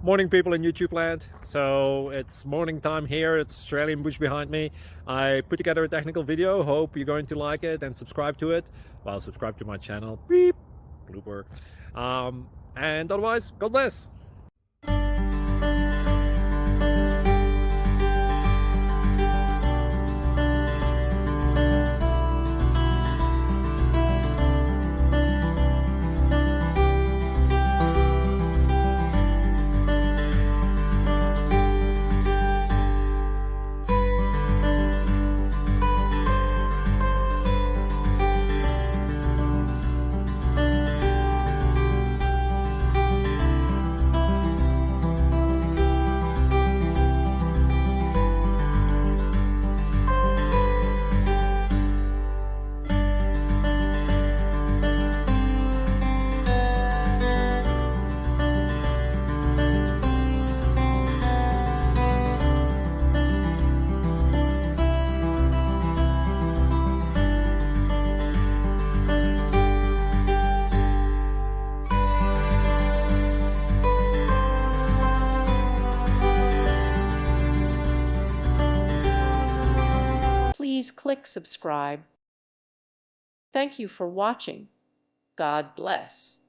Morning, people in YouTube land. So it's morning time here. It's Australian bush behind me. I put together a technical video. Hope you're going to like it and subscribe to it. Well, subscribe to my channel. Beep. Blooper. And otherwise, God bless. Please click subscribe. Thank you for watching. God bless.